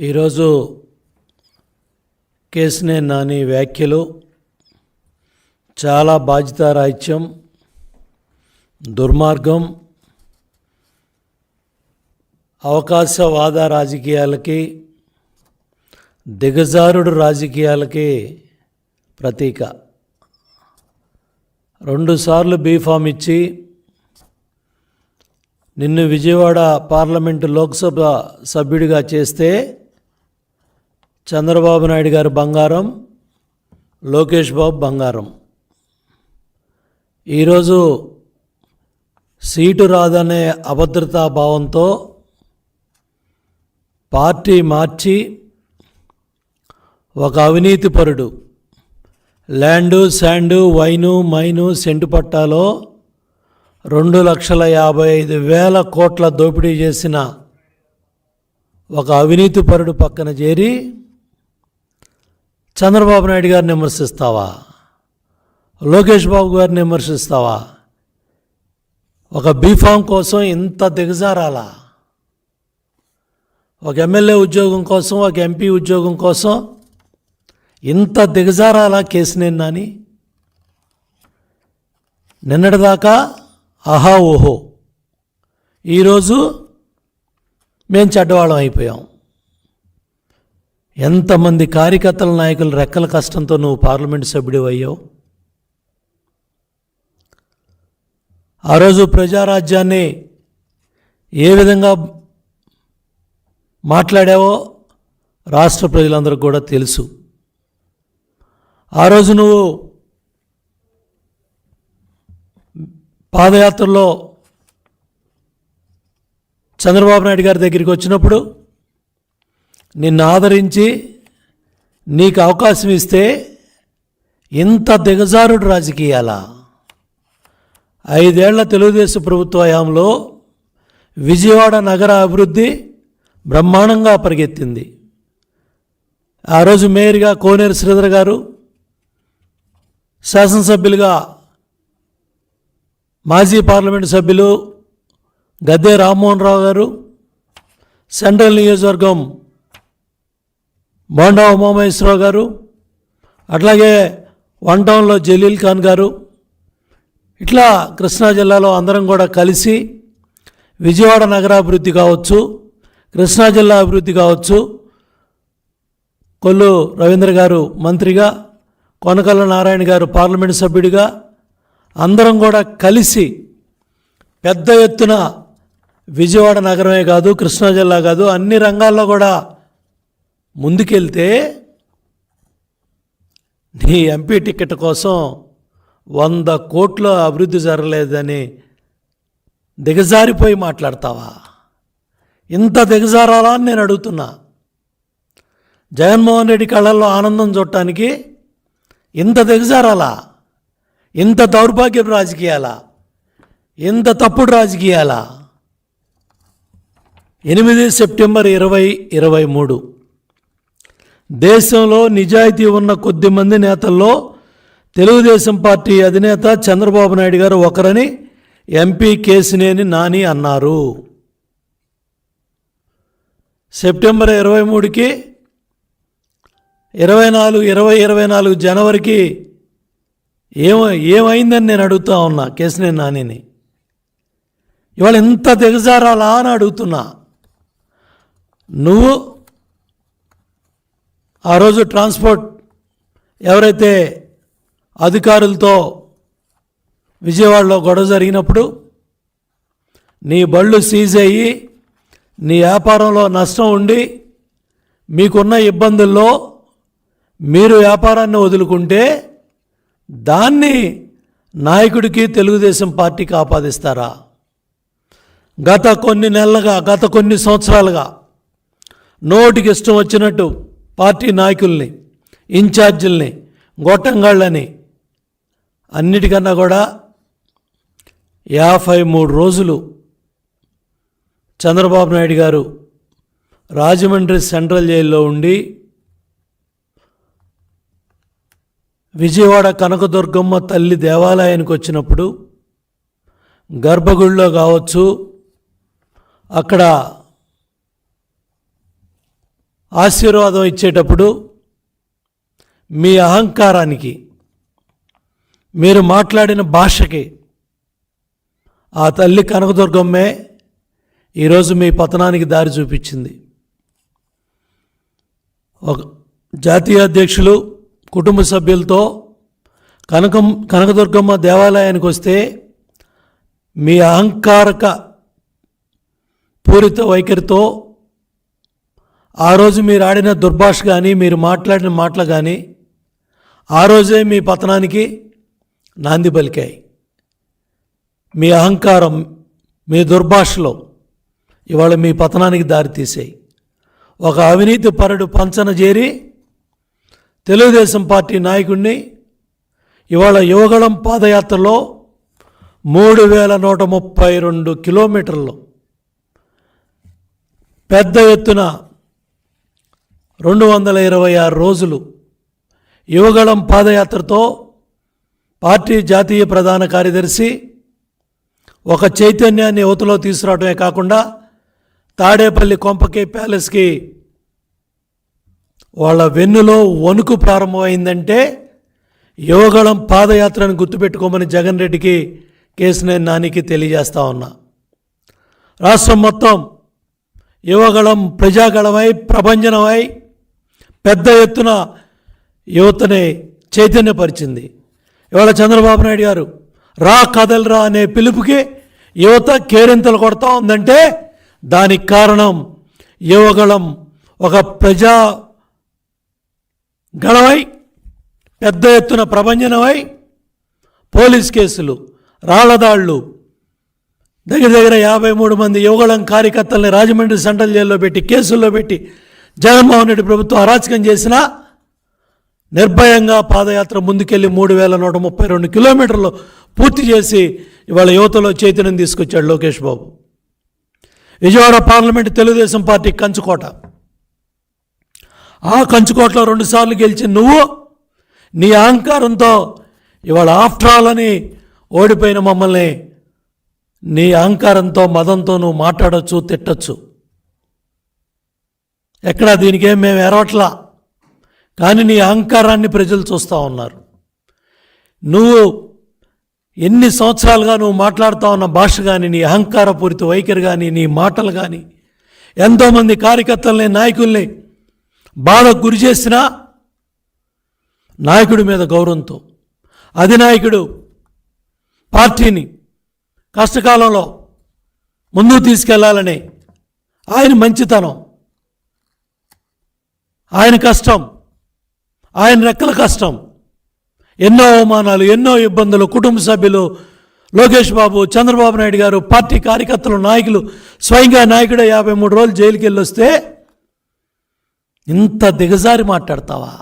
ఈరోజు కేశినేని నాని వ్యాఖ్యలు చాలా బాధ్యతారాహిత్యం, దుర్మార్గం, అవకాశవాద రాజకీయాలకి, దిగజారుడు రాజకీయాలకి ప్రతీక. 2 సార్లు బీఫామ్ ఇచ్చి నిన్ను విజయవాడ పార్లమెంటు లోక్సభ సభ్యుడిగా చేస్తే చంద్రబాబు నాయుడు గారు బంగారం, లోకేష్ బాబు బంగారం. ఈరోజు సీటు రాదనే అభద్రతా భావంతో పార్టీ మార్చి ఒక అవినీతిపరుడు land, sand, wine, mine, cent పట్టాలో 2,55,000 కోట్ల దోపిడీ చేసిన ఒక అవినీతిపరుడు పక్కన చేరి చంద్రబాబు నాయుడు గారిని విమర్శిస్తావా? లోకేష్ బాబు గారిని విమర్శిస్తావా? ఒక బీఫామ్ కోసం ఇంత దిగజారాలా? ఒక ఎమ్మెల్యే ఉద్యోగం కోసం, ఒక ఎంపీ ఉద్యోగం కోసం ఇంత దిగజారాలా కేశినేని నాని? నిన్నటిదాకా ఆహా ఓహో, ఈరోజు మేము చెడ్డవాళ్ళం అయిపోయాం. ఎంతమంది కార్యకర్తల నాయకులు రెక్కల కష్టంతో నువ్వు పార్లమెంటు సభ్యుడు అయ్యావు. ఆ రోజు ప్రజారాజ్యాన్ని ఏ విధంగా మాట్లాడావో రాష్ట్ర ప్రజలందరికీ కూడా తెలుసు. ఆ రోజు నువ్వు పాదయాత్రలో చంద్రబాబు నాయుడు గారి దగ్గరికి వచ్చినప్పుడు నిన్ను ఆదరించి నీకు అవకాశం ఇస్తే ఇంత దిగజారుడు రాజకీయాలా? 5 ఏళ్ల తెలుగుదేశం ప్రభుత్వ హయాంలో విజయవాడ నగర అభివృద్ధి బ్రహ్మాండంగా పరిగెత్తింది. ఆ రోజు మేయర్గా కోనేరు శ్రీధర్ గారు, శాసనసభ్యులుగా మాజీ పార్లమెంటు సభ్యులు గద్దె రామ్మోహన్ రావు గారు, సెంట్రల్ నియోజకవర్గం బోండా ఉమామహేశ్వరరావు గారు, అట్లాగే 1 టౌన్లో జలీల్ ఖాన్ గారు, ఇట్లా కృష్ణా జిల్లాలో అందరం కూడా కలిసి విజయవాడ నగరాభివృద్ధి కావచ్చు, కృష్ణా జిల్లా అభివృద్ధి కావచ్చు, కొల్లు రవీంద్ర గారు మంత్రిగా, కొనకళ్ళ నారాయణ గారు పార్లమెంటు సభ్యుడిగా అందరం కూడా కలిసి పెద్ద ఎత్తున విజయవాడ నగరమే కాదు, కృష్ణా జిల్లా కాదు, అన్ని రంగాల్లో కూడా ముందుకెళ్తే నీ ఎంపీ టికెట్ కోసం 100 కోట్ల అభివృద్ధి జరగలేదని దిగజారిపోయి మాట్లాడతావా? ఇంత దిగజారాలా అని నేను అడుగుతున్నా. జగన్మోహన్ రెడ్డి కళ్ళల్లో ఆనందం చూడటానికి ఇంత దిగజారాలా? ఇంత దౌర్భాగ్యపు రాజకీయాలా? ఇంత తప్పుడు రాజకీయాలా? 8 సెప్టెంబర్ 2023 దేశంలో నిజాయితీ ఉన్న కొద్దిమంది నేతల్లో తెలుగుదేశం పార్టీ అధినేత చంద్రబాబు నాయుడు గారు ఒకరని ఎంపీ కేశినేని నాని అన్నారు. సెప్టెంబర్ 23కి 2024 జనవరికి ఏమైందని నేను అడుగుతా ఉన్నా కేశినేని నానిని. ఇవాళ ఇంత దిగజారాలా అని అడుగుతున్నా. నువ్వు ఆ రోజు ట్రాన్స్పోర్ట్ ఎవరైతే అధికారులతో విజయవాడలో గొడవ జరిగినప్పుడు నీ బళ్ళు సీజ్ అయ్యి నీ వ్యాపారంలో నష్టం ఉండి మీకున్న ఇబ్బందుల్లో మీరు వ్యాపారాన్ని వదులుకుంటే దాన్ని నాయకుడికి, తెలుగుదేశం పార్టీకి ఆపాదిస్తారా? గత కొన్ని సంవత్సరాలుగా నోటికి ఇష్టం వచ్చినట్టు పార్టీ నాయకుల్ని, ఇన్ఛార్జీల్ని, గొట్టంగాళ్ళని అన్నిటికన్నా కూడా 53 రోజులు చంద్రబాబు నాయుడు గారు రాజమండ్రి సెంట్రల్ జైల్లో ఉండి విజయవాడ కనకదుర్గమ్మ తల్లి దేవాలయానికి వచ్చినప్పుడు గర్భగుడిలో కావచ్చు, అక్కడ ఆశీర్వాదం ఇచ్చేటప్పుడు మీ అహంకారానికి, మీరు మాట్లాడిన భాషకి ఆ తల్లి కనకదుర్గమ్మే ఈరోజు మీ పతనానికి దారి చూపించింది. ఒక జాతీయ అధ్యక్షులు కుటుంబ సభ్యులతో కనకదుర్గమ్మ దేవాలయానికి వస్తే మీ అహంకారక పూరిత వైఖరితో ఆ రోజు మీరు ఆడిన దుర్భాష కానీ, మీరు మాట్లాడిన మాటలు కానీ ఆ రోజే మీ పతనానికి నాంది పలికాయి. మీ అహంకారం, మీ దుర్భాషలో ఇవాళ మీ పతనానికి దారితీసాయి. ఒక అవినీతి పరుడు పంచన చేరి తెలుగుదేశం పార్టీ నాయకుడిని ఇవాళ యువగళం పాదయాత్రలో 3132 కిలోమీటర్లు పెద్ద ఎత్తున 226 రోజులు యువగళం పాదయాత్రతో పార్టీ జాతీయ ప్రధాన కార్యదర్శి ఒక చైతన్యాన్ని యువతలో తీసుకురావడమే కాకుండా తాడేపల్లి కొంపకి ప్యాలెస్కి వాళ్ళ వెన్నులో వణుకు ప్రారంభమైందంటే యువగళం పాదయాత్రను గుర్తుపెట్టుకోమని జగన్ రెడ్డికి, కేశినేని నానికి తెలియజేస్తా ఉన్నా. రాష్ట్రం మొత్తం యువగళం ప్రజాగళమై, ప్రభంజనమై పెద్ద ఎత్తున యువతని చైతన్యపరిచింది. ఇవాళ చంద్రబాబు నాయుడు గారు రా కదలరా అనే పిలుపుకి యువత కేరింతలు కొడతా ఉందంటే దానికి కారణం యువగళం ఒక ప్రజా గళమై పెద్ద ఎత్తున ప్రభంజనమై పోలీస్ కేసులు, రాళ్లదాళ్లు, దగ్గర 53 మంది యువగళం కార్యకర్తల్ని రాజమండ్రి సెంట్రల్ జైల్లో పెట్టి కేసుల్లో పెట్టి జగన్మోహన్ రెడ్డి ప్రభుత్వం అరాచకం చేసినా నిర్భయంగా పాదయాత్ర ముందుకెళ్ళి 3132 కిలోమీటర్లు పూర్తి చేసి ఇవాళ యువతలో చైతన్యం తీసుకొచ్చాడు లోకేష్ బాబు. విజయవాడ పార్లమెంటు తెలుగుదేశం పార్టీ కంచుకోట. ఆ కంచుకోటలో 2 సార్లు గెలిచి నువ్వు నీ అహంకారంతో ఇవాళ ఆఫ్టర్ ఆల్ అని ఓడిపోయిన మమ్మల్ని నీ అహంకారంతో, మదంతో నువ్వు మాట్లాడచ్చు, తిట్టచ్చు. ఎక్కడా దీనికేం మేము ఎరవట్లా, కానీ నీ అహంకారాన్ని ప్రజలు చూస్తూ ఉన్నారు. నువ్వు ఎన్ని సంవత్సరాలుగా నువ్వు మాట్లాడుతూ ఉన్న భాష కానీ, నీ అహంకారపూరిత వైఖరి కానీ, నీ మాటలు కానీ ఎంతోమంది కార్యకర్తల్ని, నాయకుల్ని బాధకు గురి చేసినా నాయకుడి మీద గౌరవంతో, అధినాయకుడు పార్టీని కష్టకాలంలో ముందుకు తీసుకెళ్లాలని ఆయన మంచితనం, ఆయన కష్టం, ఆయన రెక్కల కష్టం, ఎన్నో అవమానాలు, ఎన్నో ఇబ్బందులు, కుటుంబ సభ్యులు, లోకేష్ బాబు, చంద్రబాబు నాయుడు గారు, పార్టీ కార్యకర్తలు, నాయకులు, స్వయంగా నాయకుడే 53 రోజులు జైలుకి వెళ్ళి వస్తే ఇంత దిగజారి మాట్లాడతావా?